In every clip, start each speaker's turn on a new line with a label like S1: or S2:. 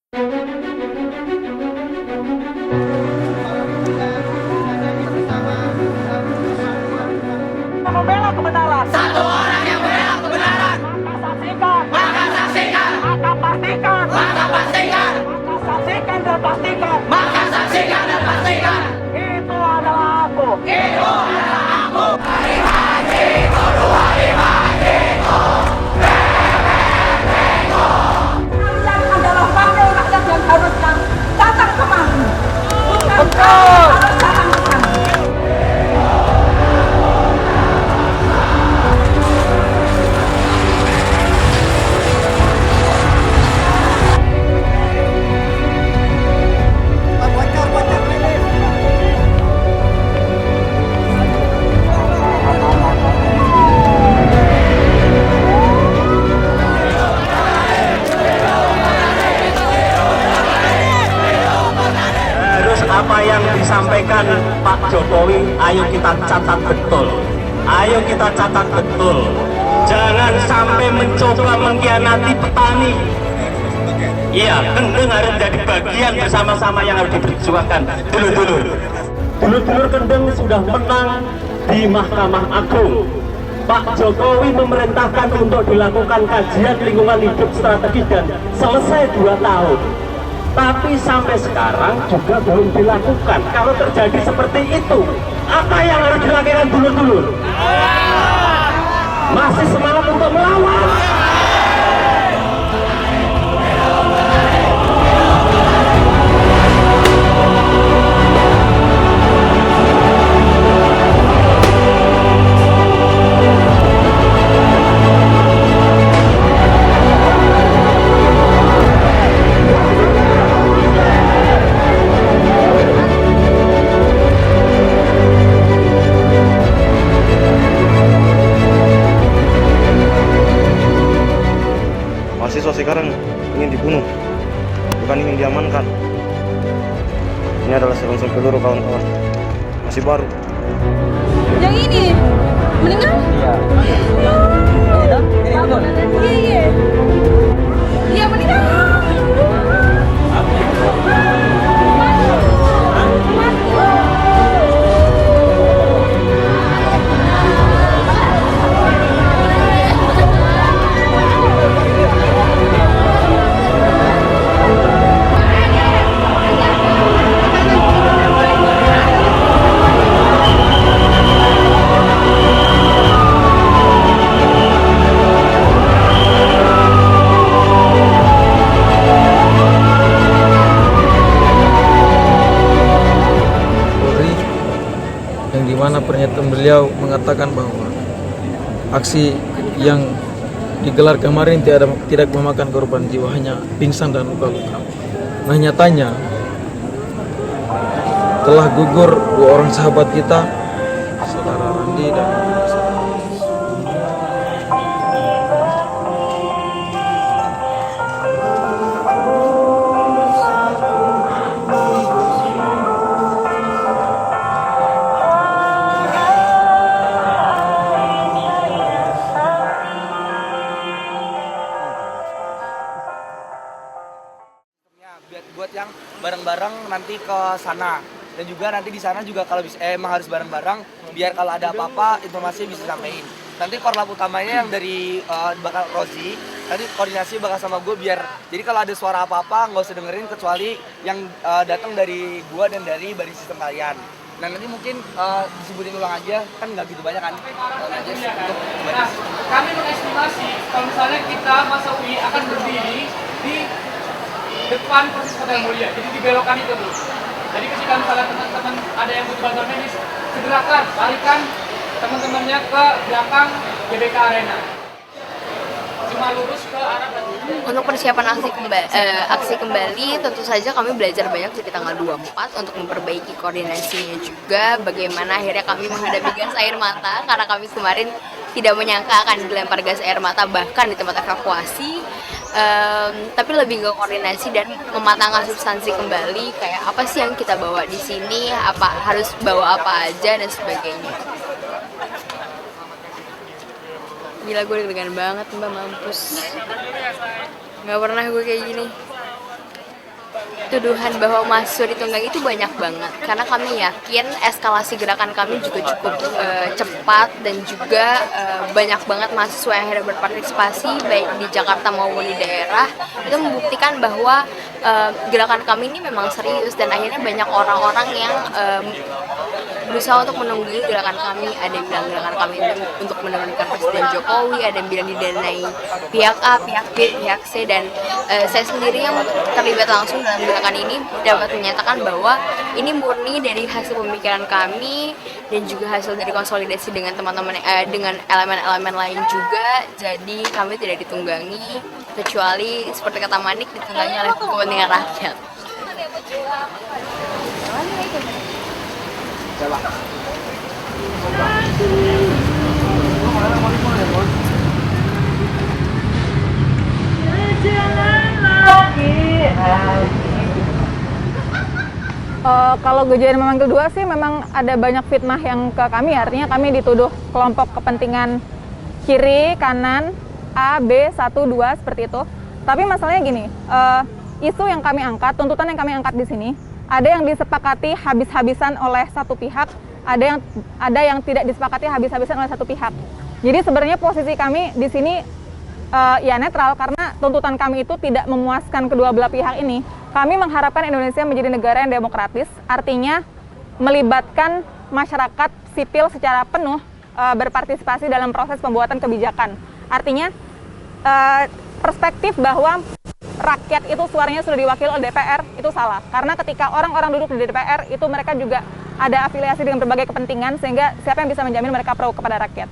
S1: Membela kebenaran.
S2: Satu orang yang membela kebenaran.
S1: Maka saksikan.
S2: Maka pastikan.
S1: Maka pastikan.
S2: Maka
S1: Maka saksikan
S2: pastikan.
S1: dan pastikan.
S2: Maka saksikan dan pastikan.
S1: Itu adalah aku.
S2: Itu adalah aku.
S3: Kalian adalah wakil rakyat yang harusnya datang kemari. Bukan
S1: Betul.
S3: harus datang ke sana.
S4: Harus apa yang disampaikan Pak Jokowi, ayo kita catat betul. Ayo kita catat betul. Jangan sampai mencoba mengkhianati petani. Iya, Kendeng harus jadi bagian bersama-sama yang harus diperjuangkan. Dulur-dulur Kendeng sudah menang di Mahkamah Agung. Pak Jokowi memerintahkan untuk dilakukan kajian lingkungan hidup strategis dan selesai 2 tahun. Tapi sampai sekarang juga belum dilakukan. Kalau terjadi seperti itu, apa yang harus dilakukan dulur-dulur? Masih semangat untuk melawan?
S5: Mahasiswa sekarang ingin dibunuh, bukan ingin diamankan. Ini adalah selongsong peluru kawan-kawan, masih baru.
S3: Yang ini meninggal? Iya. Iya. Iya meninggal.
S6: Polri yang dimana pernyataan beliau mengatakan bahwa aksi yang digelar kemarin tidak memakan korban jiwa, hanya pingsan dan luka-luka. Nah, nyatanya telah gugur 2 orang sahabat kita, saudara Randi dan
S7: buat yang bareng-bareng nanti ke sana, dan juga nanti di sana juga kalau bisa emang harus bareng-bareng biar kalau ada apa-apa informasi bisa sampein. Nanti korlap utamanya yang dari bakal Rozi, nanti koordinasi bakal sama gue biar jadi kalau ada suara apa-apa nggak usah dengerin kecuali yang datang dari gue dan dari baris sistem kalian. Nah nanti mungkin disebutin ulang aja, kan nggak gitu banyak kan. Aja untuk baris.
S8: Kami mengestimasi kalau misalnya kita masa UI akan berdiri di depan persis Hotel Mulia, jadi dibelokkan itu dulu. Jadi ketika misalnya teman-teman ada yang butuh bantuan medis, segerakan, balikan teman-temannya ke belakang GBK Arena. Cuma lurus ke arah
S9: Untuk persiapan aksi kembali, tentu saja kami belajar banyak dari tanggal 24 untuk memperbaiki koordinasinya juga. Bagaimana akhirnya kami menghadapi gas air mata, karena kami kemarin tidak menyangka akan dilempar gas air mata bahkan di tempat evakuasi. Tapi lebih ke koordinasi dan mematangkan substansi kembali, kayak apa sih yang kita bawa di sini, apa harus bawa apa aja dan sebagainya. Gila, gue deg-degan banget mbak, mampus. Nggak pernah gue kayak gini. tuduhan bahwa mahasiswa ditunggangi itu banyak banget, karena kami yakin eskalasi gerakan kami juga cukup cepat dan juga banyak banget mahasiswa yang akhirnya berpartisipasi baik di Jakarta maupun di daerah. Itu membuktikan bahwa gerakan kami ini memang serius dan akhirnya banyak orang-orang yang berusaha untuk menunggu gerakan kami. Ada yang bilang gerakan kami untuk menurunkan Presiden Jokowi, ada yang bilang didanai pihak A, pihak B, pihak C, dan saya sendiri yang terlibat langsung dalam gerakan ini dapat menyatakan bahwa ini murni dari hasil pemikiran kami dan juga hasil dari konsolidasi dengan teman-teman dengan elemen-elemen lain juga. Jadi kami tidak ditunggangi, kecuali seperti kata Manik, ditunggangi oleh kepentingan rakyat.
S3: Kalau Gejayan memanggil dua sih memang ada banyak fitnah yang ke kami, artinya kami dituduh kelompok kepentingan kiri, kanan, A, B, 1, 2 seperti itu. Tapi masalahnya gini, isu yang kami angkat, tuntutan yang kami angkat di sini, ada yang disepakati habis-habisan oleh satu pihak, ada yang tidak disepakati habis-habisan oleh satu pihak. Jadi sebenarnya posisi kami di sini ya netral, karena tuntutan kami itu tidak memuaskan kedua belah pihak ini. Kami mengharapkan Indonesia menjadi negara yang demokratis, artinya melibatkan masyarakat sipil secara penuh berpartisipasi dalam proses pembuatan kebijakan. Artinya perspektif bahwa rakyat itu suaranya sudah diwakili oleh DPR itu salah, karena ketika orang-orang duduk di DPR itu mereka juga ada afiliasi dengan berbagai kepentingan, sehingga siapa yang bisa menjamin mereka pro kepada rakyat.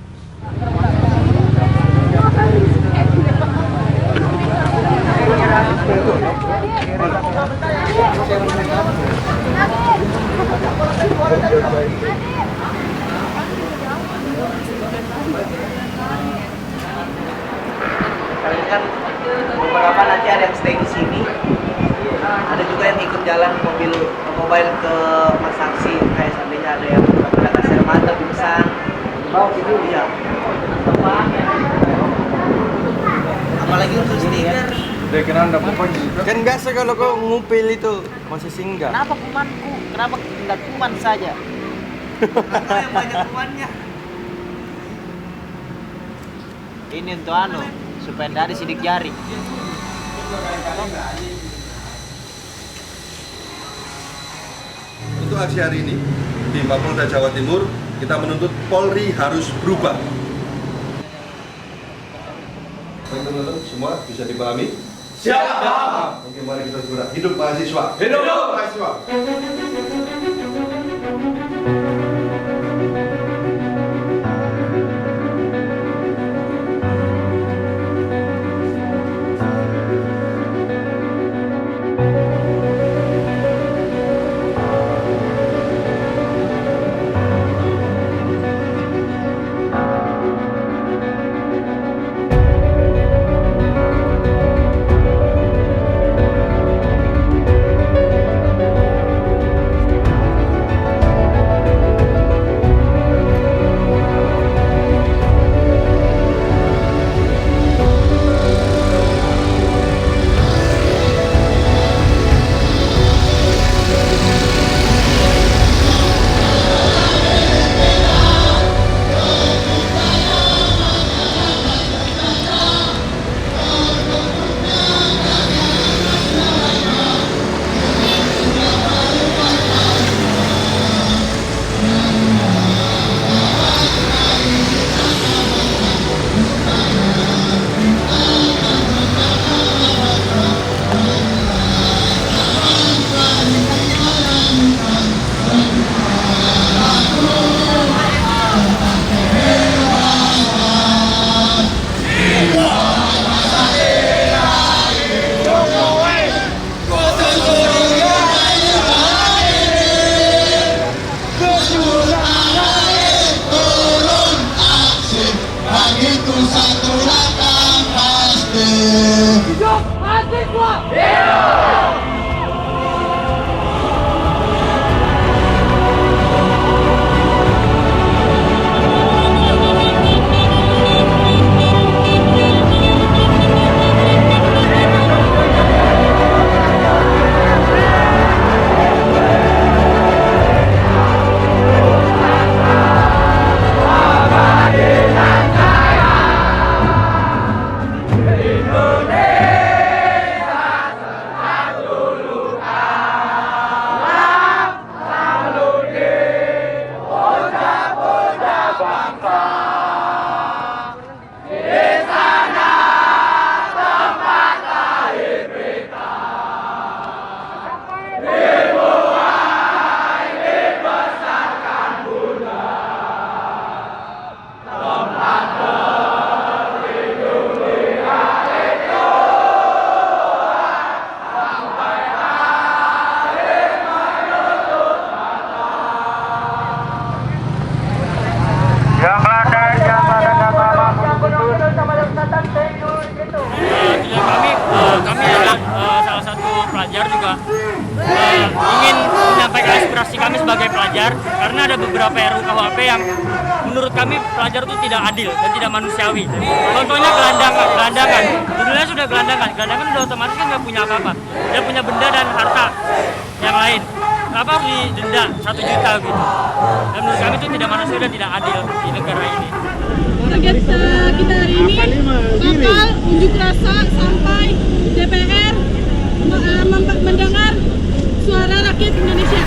S7: Kalian kan beberapa nanti ada yang stay di sini, ada juga yang ikut jalan mobile ke Mas Saksi, kayak seandainya ada yang pada kasir mata dipesan. Oh gitu ya. Apalagi untuk stiker.
S5: Kan biasa kalau kau ngupil itu masih singgah.
S1: Kenapa kumanku? Kenapa tidak kuman saja?
S7: Karena yang banyak kumannya.
S1: Ini untuk supaya dari sidik jari.
S10: Untuk aksi hari ini di Mapolda Jawa Timur, kita menuntut Polri harus berubah. Teman-teman semua bisa dipahami? Siap. Oke, mari kita bergerak. Hidup mahasiswa. Hidup mahasiswa.
S11: juga ingin menyampaikan aspirasi kami sebagai pelajar karena ada beberapa RUU KUHP yang menurut kami pelajar itu tidak adil dan tidak manusiawi. Contohnya gelandangan. Dulunya sudah gelandangan sudah otomatis kan nggak punya apa-apa. Dia punya benda dan harta yang lain. Kenapa harus didenda 1 juta gitu? Dan menurut kami itu tidak manusiawi dan tidak adil di negara ini.
S12: Target kita hari ini bakal unjuk rasa sampai DPR mendengar suara rakyat Indonesia.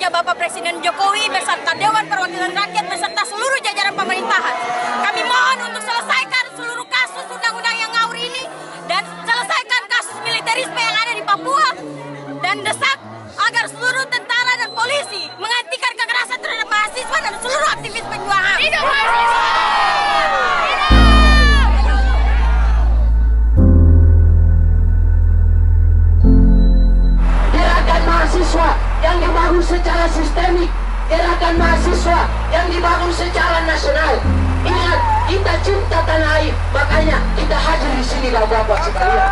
S13: Bapak Presiden Jokowi beserta Dewan Perwakilan Rakyat beserta seluruh jajaran pemerintahan. Kami mohon untuk selesaikan seluruh kasus undang-undang yang ngawur ini dan selesaikan kasus militerisme yang ada di Papua dan desak agar seluruh tentara dan polisi menghentikan kekerasan terhadap mahasiswa dan seluruh aktivis perjuangan. Hidup mahasiswa!
S2: Gerakan mahasiswa yang dibangun secara sistemik, gerakan mahasiswa yang dibangun secara nasional. Ingat, kita cinta tanah air, makanya kita hadir di sini Bapak sekalian.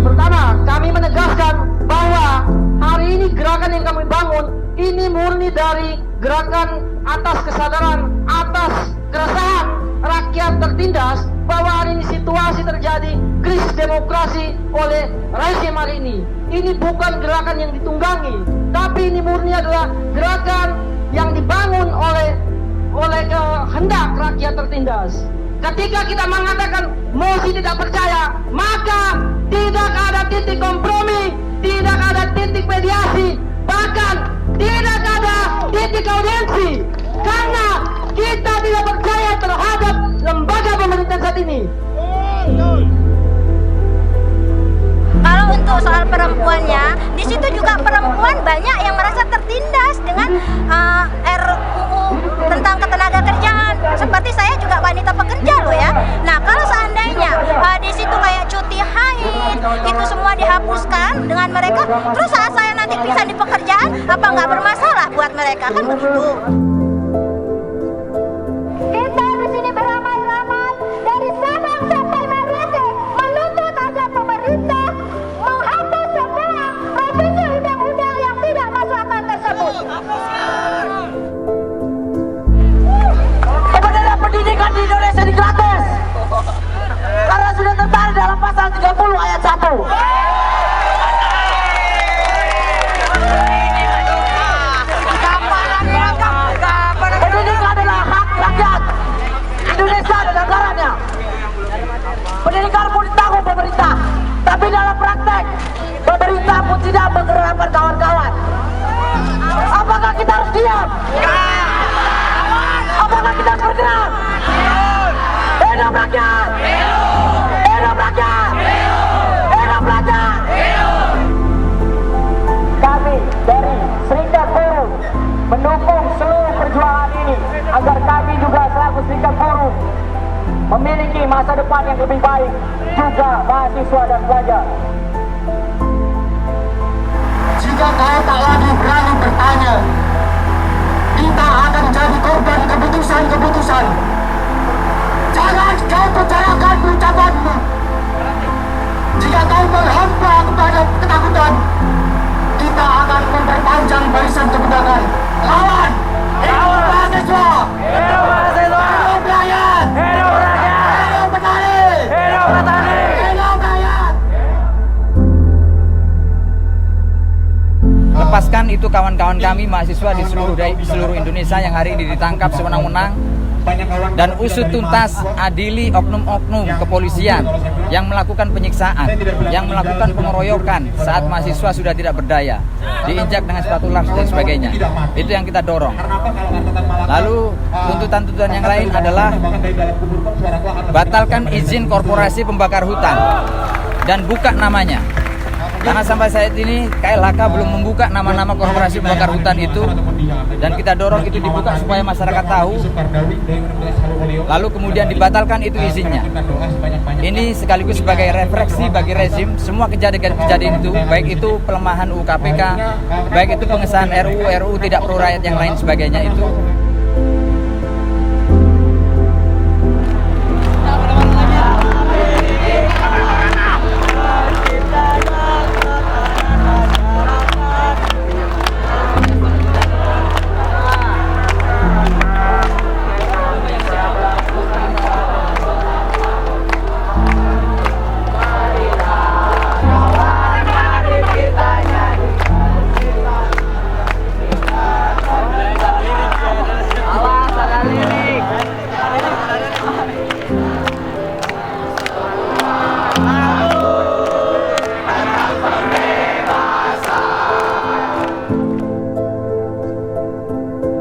S14: Pertama, kami menegaskan bahwa hari ini gerakan yang kami bangun ini murni dari gerakan atas kesadaran, atas keresahan rakyat tertindas bahwa hari ini situasi terjadi krisis demokrasi oleh rezim hari ini. Ini bukan gerakan yang ditunggangi, tapi ini murni adalah gerakan yang dibangun oleh kehendak rakyat tertindas. Ketika kita mengatakan mosi tidak percaya, maka tidak ada titik kompromi, tidak ada titik mediasi, bahkan tidak ada titik audiensi, karena kita tidak percaya terhadap lembaga pemerintahan saat ini.
S13: Kalau untuk soal perempuannya, di situ juga perempuan banyak yang merasa tertindas dengan RUU tentang ketenaga kerjaan. Seperti saya juga wanita pekerja loh ya. Nah kalau seandainya di situ kayak cuti haid itu semua dihapuskan dengan mereka, terus saat saya nanti pisah di pekerjaan, apa nggak bermasalah buat mereka kan begitu?
S12: Kita di sini beramai-ramai dari Sabang sampai Merauke menuntut agar pemerintah menghapus semua revisi undang-undang yang tidak masuk akal tersebut.
S2: Sebenarnya pendidikan di Indonesia ini gratis karena sudah tertera dalam pasal 30 ayat 1. Pendidikan adalah hak rakyat Indonesia dan negaranya. Pendidikan pun ditanggung pemerintah, tapi dalam praktek pemerintah pun tidak menggerakkan kawan-kawan. Apakah kita harus diam? Apakah kita harus bergerak? Hidup rakyat! Hidup rakyat! Hidup rakyat!
S14: Kami dari Serikat Buruh mendukung seluruh perjuangan ini agar kami juga selaku serikat buruh memiliki masa depan yang lebih baik, juga mahasiswa dan pelajar.
S2: Jika kau tak lagi berani bertanya, kita akan jadi korban keputusan-keputusan. Jangan kau percayakan ucapanmu. Jika kau berhampa kepada ketakutan, kita akan memperpanjang barisan kemenangan. Lawan! Hidup mahasiswa! Hidup mahasiswa! Hidup rakyat! Hidup rakyat! Hidup petani! Hidup petani! Hidup rakyat!
S15: Lepaskan itu kawan-kawan kami mahasiswa di seluruh Indonesia yang hari ini ditangkap sewenang-wenang dan usut tuntas adili oknum-oknum kepolisian yang melakukan penyiksaan, yang melakukan pengeroyokan saat mahasiswa sudah tidak berdaya, diinjak dengan sepatu laps dan sebagainya. Itu yang kita dorong. Lalu tuntutan-tuntutan yang lain adalah batalkan izin korporasi pembakar hutan dan buka namanya. Karena sampai saat ini KLHK belum membuka nama-nama korporasi pembakar hutan itu, dan kita dorong itu dibuka supaya masyarakat tahu. Lalu kemudian dibatalkan itu izinnya. Ini sekaligus sebagai refleksi bagi rezim semua kejadian-kejadian itu, baik itu pelemahan UU KPK, baik itu pengesahan RUU tidak pro rakyat yang lain sebagainya itu.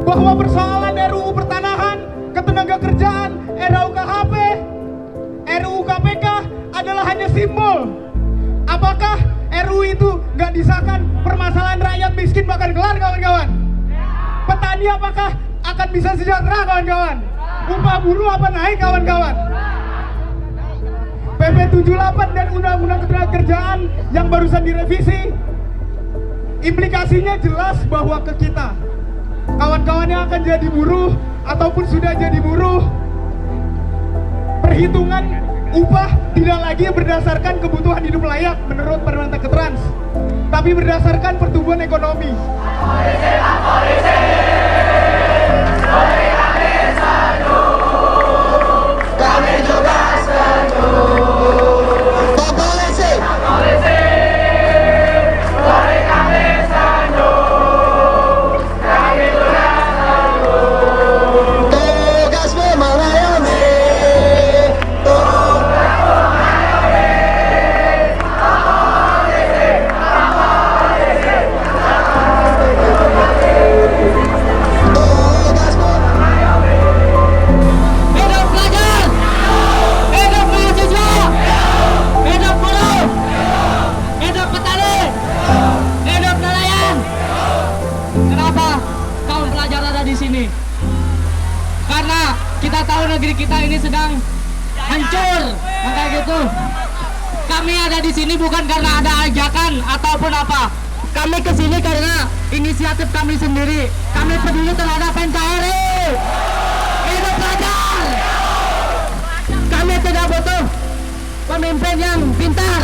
S16: Bahwa persoalan RUU Pertanahan, Ketenagakerjaan, RUKHP, RUU KPK adalah hanya simbol. Apakah RUU itu nggak disahkan, permasalahan rakyat miskin bakal kelar, kawan-kawan? Petani apakah akan bisa sejahtera, kawan-kawan? Upah buruh apa naik, kawan-kawan? PP 78 dan Undang-Undang Ketenagakerjaan yang barusan direvisi, implikasinya jelas bahwa ke kita, kawan-kawan yang akan jadi buruh ataupun sudah jadi buruh, perhitungan upah tidak lagi berdasarkan kebutuhan hidup layak menurut Permendak Trans, tapi berdasarkan pertumbuhan ekonomi. Kami juga setuju.
S14: Karena kita tahu negeri kita ini sedang hancur, maka gitu. Kami ada di sini bukan karena ada ajakan ataupun apa. Kami kesini karena inisiatif kami sendiri. Kami peduli terhadap NKRI. Hidup pelajar. Kami tidak butuh pemimpin yang pintar.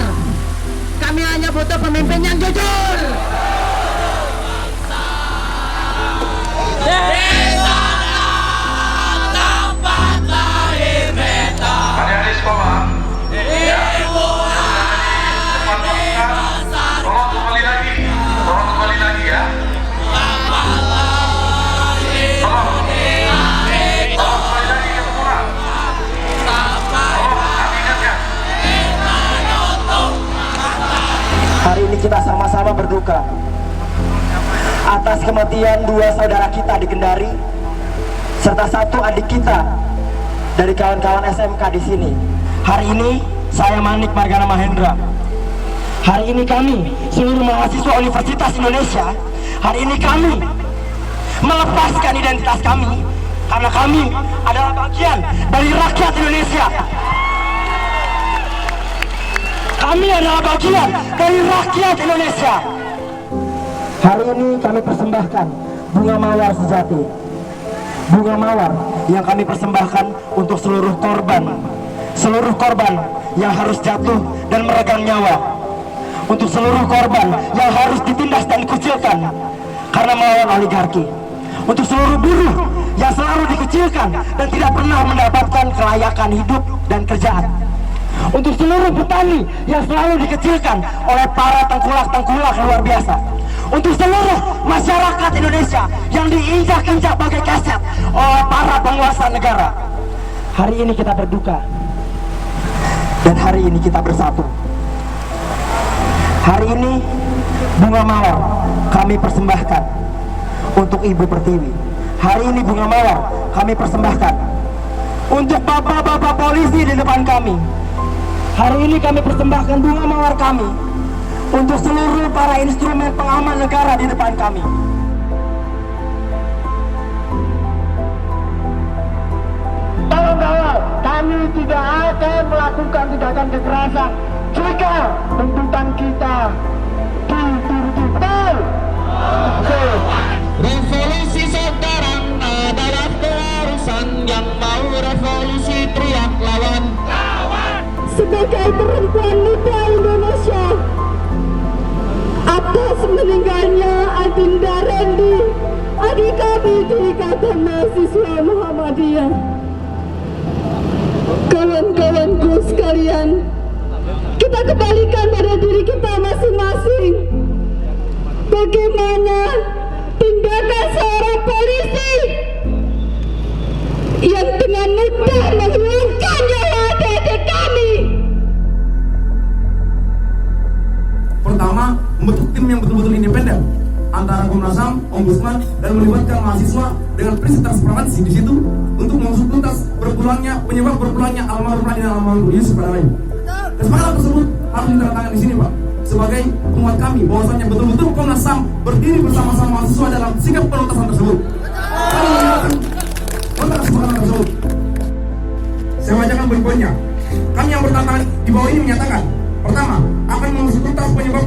S14: Kami hanya butuh pemimpin yang jujur.
S10: Adik-adik sekolah, ya, tolong kembali lagi ya. Tolong kembali lagi ke sekolah. Ingatkan.
S2: Hari ini kita sama-sama berduka atas kematian 2 saudara kita di Kendari serta 1 adik kita dari kawan-kawan SMK di sini. Hari ini saya Manik Margana Mahendra. Hari ini kami seluruh mahasiswa Universitas Indonesia, hari ini kami melepaskan identitas kami karena kami adalah bagian dari rakyat Indonesia. Kami adalah bagian dari rakyat Indonesia. Hari ini kami persembahkan bunga mawar sejati. Bunga mawar yang kami persembahkan untuk seluruh korban yang harus jatuh dan meregang nyawa, untuk seluruh korban yang harus ditindas dan dikucilkan karena melawan oligarki, untuk seluruh buruh yang selalu dikecilkan dan tidak pernah mendapatkan kelayakan hidup dan kerjaan, untuk seluruh petani yang selalu dikecilkan oleh para tengkulak-tengkulak luar biasa, untuk seluruh masyarakat Indonesia yang diinjak-injak bagai kaset oleh para penguasa negara. Hari ini kita berduka dan hari ini kita bersatu. Hari ini bunga mawar kami persembahkan untuk Ibu Pertiwi. Hari ini bunga mawar kami persembahkan untuk bapak-bapak polisi di depan kami. Hari ini kami persembahkan bunga mawar kami untuk seluruh para instrumen pengaman negara di depan kami. Kawan-kawan, kami tidak akan melakukan tindakan kekerasan jika tuntutan kita dituruti. Betul? Revolusi sekarang adalah keharusan, yang mau revolusi teriak lawan. Sebagai perempuan muda Indonesia, atas meninggalnya Adinda Randy, adik kami di Ikatan Mahasiswa Muhammadiyah, kawan-kawanku sekalian, kita kembalikan pada diri kita masing-masing bagaimana tindakan seorang polisi yang dengan mudah menghilangkan nyawa adik-adik kami.
S17: Pertama, membentuk tim yang betul-betul independen antara Komnas HAM, Ombudsman, dan melibatkan mahasiswa dengan prinsip transparansi di situ untuk mengusut tuntas penyebab berpulangnya almarhum Radin dan almarhum Yusuf pada lain. Kesepakatan tersebut harus ditandatangani di sini, Pak, sebagai penguat kami bahwasannya betul-betul Komnas HAM berdiri bersama-sama mahasiswa dalam sikap penuntasan tersebut. Kami menyatakan tentang kesepakatan tersebut. Saya bacakan poin-poinnya. Kami yang bertantangan di bawah ini menyatakan, pertama, akan mengusut tuntas penyebab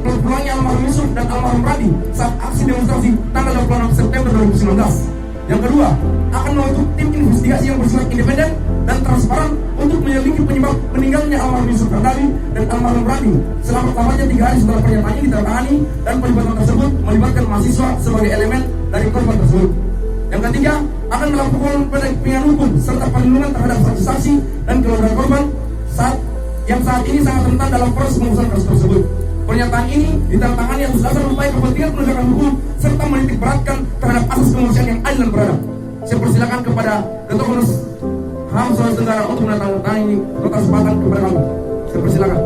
S17: berpulangnya almarhum Yusuf dan almarhum Radi saat aksi demonstrasi tanggal 26 September 2019. Yang kedua, akan membentuk tim investigasi yang bersifat independen dan transparan untuk menyelidiki penyebab meninggalnya almarhum Yusuf Kardawi dan almarhum Radi selama-lamanya 3 hari setelah pernyataannya ditandatangani, dan pelibatan tersebut melibatkan mahasiswa sebagai elemen dari korban tersebut. Yang ketiga, akan melakukan pendampingan hukum serta perlindungan terhadap saksi-saksi dan keluarga korban saat ini sangat rentan dalam proses pengurusan kasus tersebut. Pernyataan ini ditandatangani atas dasar upaya kepentingan penegakan hukum serta menitik beratkan terhadap asas kemanusiaan yang adil dan beradab. Saya persilakan kepada Ketua Komnas HAM Sulawesi Tenggara untuk menandatangani nota kesepakatan kepada kami. Saya persilakan.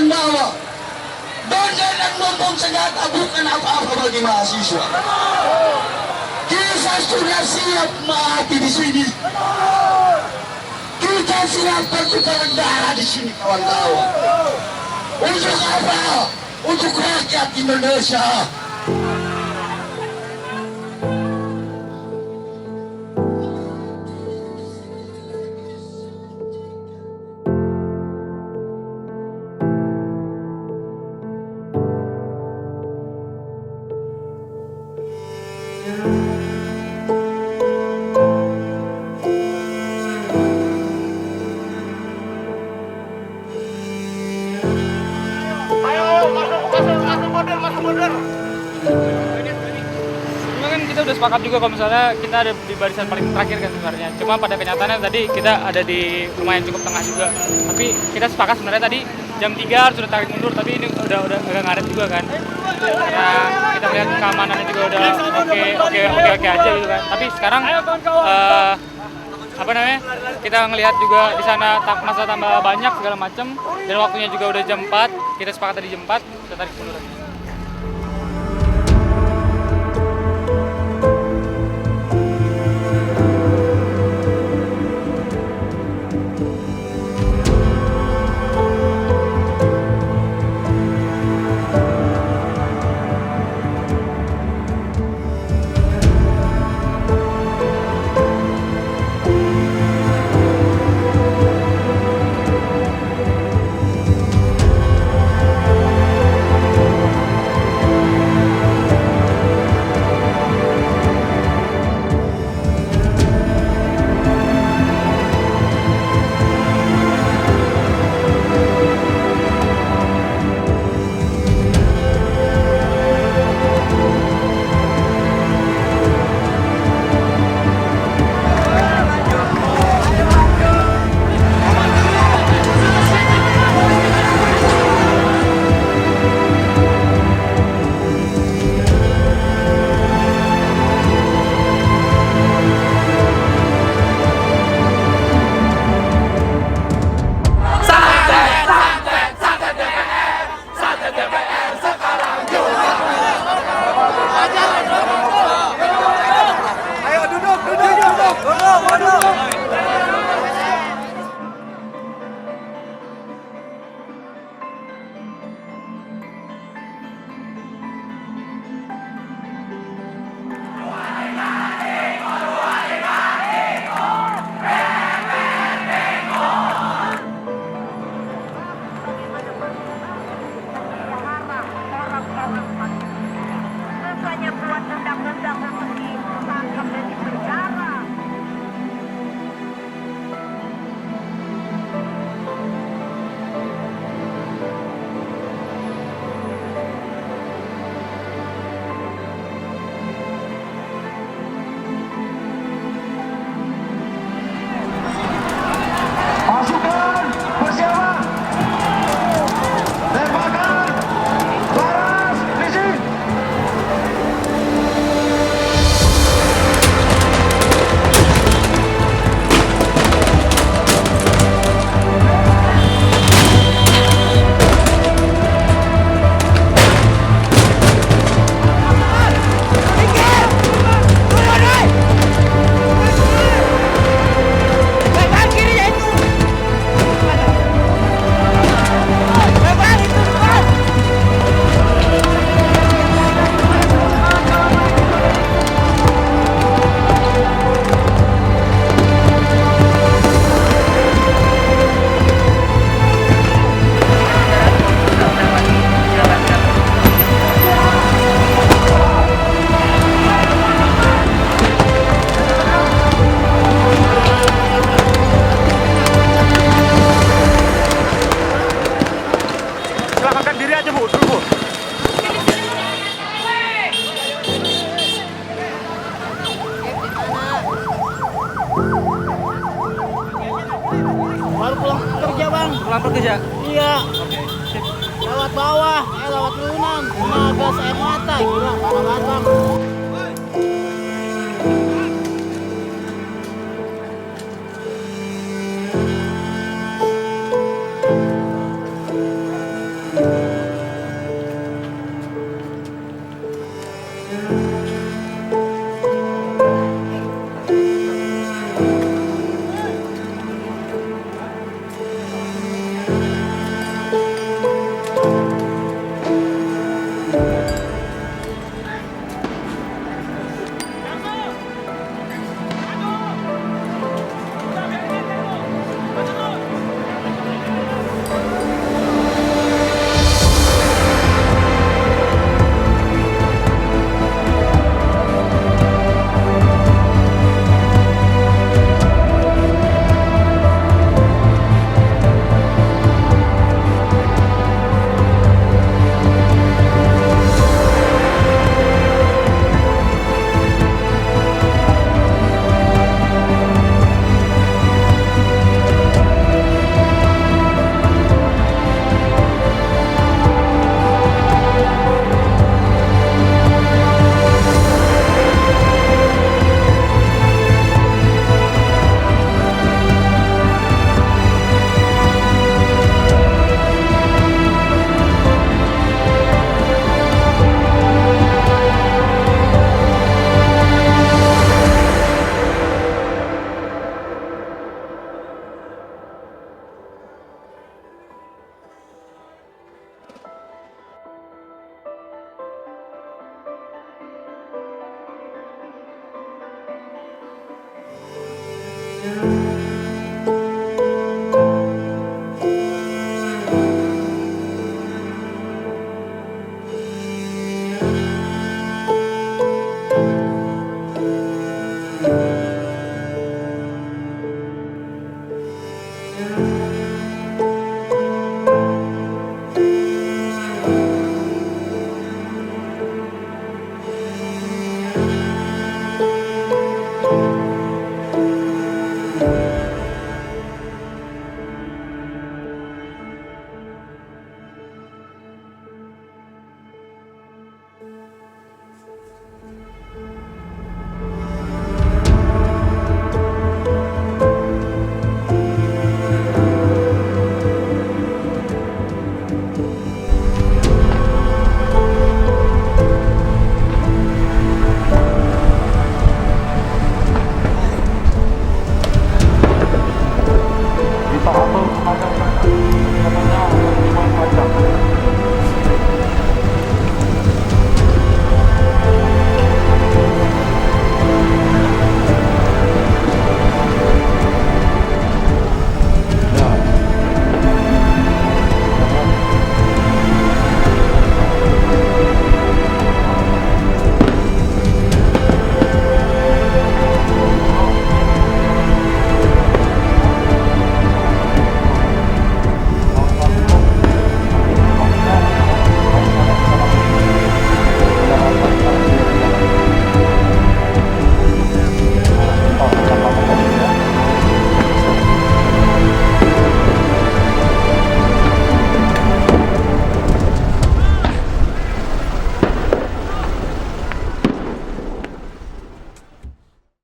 S2: Bahwa benda dan bom senjata bukan apa-apa bagi mahasiswa. Kita sudah siap mati di sini. Kita siap bertukar darah di sini, kawan-kawan. Untuk apa? Untuk rakyat Indonesia.
S11: Kan kita udah sepakat juga kalau misalnya kita ada di barisan paling terakhir kan sebenarnya. Cuma pada kenyataannya tadi kita ada di lumayan cukup tengah juga. Tapi kita sepakat sebenarnya tadi jam 3 harus sudah tarik mundur, tapi ini udah agak ngaret juga kan. Karena kita lihat keamanannya juga udah oke aja gitu kan. Tapi sekarang kita ngelihat juga di sana masa tambah banyak segala macam, dan waktunya juga udah jam 4. Kita sepakat tadi jam 4 kita tarik mundur.
S18: Baru pulang kerja bang.
S11: Pulang kerja?
S18: Iya. Lewat bawah, lewat turunan, kena gas air mata, gila.